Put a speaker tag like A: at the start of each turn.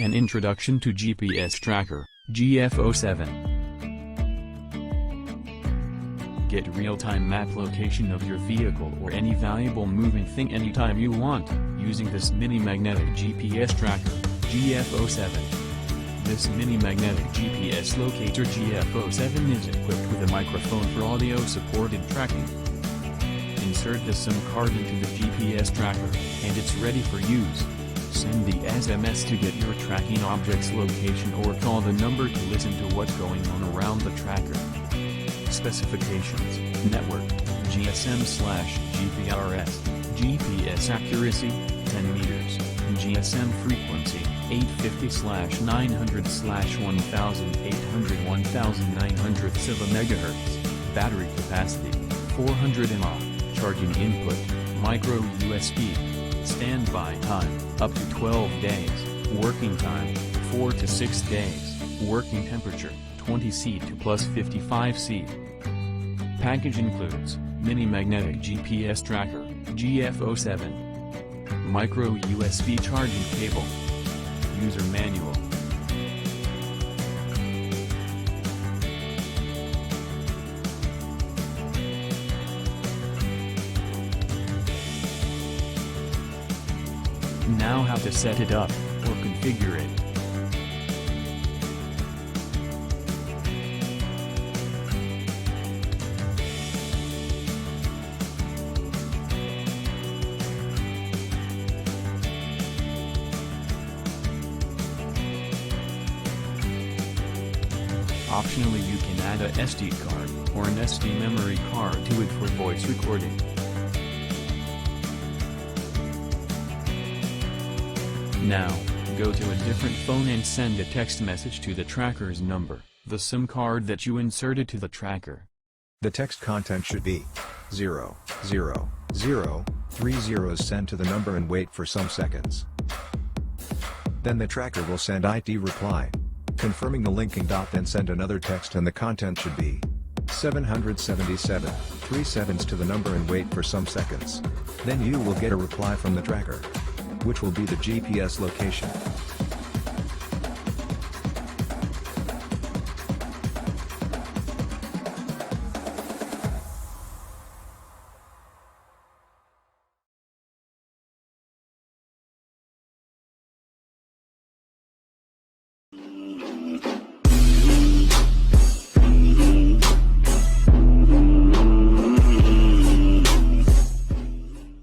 A: An Introduction to GPS Tracker, GF-07. Get real-time map location of your vehicle or any valuable moving thing anytime you want, using this mini-magnetic GPS tracker, GF-07. This mini-magnetic GPS locator GF-07 is equipped with a microphone for audio-supported tracking. Insert the SIM card into the GPS tracker, and it's ready for use. Send the SMS to get your tracking object's location or call the number to listen to what's going on around the tracker. Specifications: network, GSM/GPRS, GPS accuracy, 10 meters, GSM frequency, 850/900/1800-1907 MHz, battery capacity, 400 mAh, charging input, micro USB. Standby time, up to 12 days, working time, 4 to 6 days, working temperature, 20 C to plus 55 C. Package includes, mini magnetic GPS tracker, GF-07, micro USB charging cable, user manual. Now how to set it up, or configure it. Optionally you can add a SD card, or an SD memory card to it for voice recording. Now, go to a different phone and send a text message to the tracker's number, the SIM card that you inserted to the tracker.
B: The text content should be 00030 send to the number and wait for some seconds. Then the tracker will send IT reply, confirming the linking. Then send another text and the content should be 777 37s to the number and wait for some seconds. Then you will get a reply from the tracker, which will be the GPS location.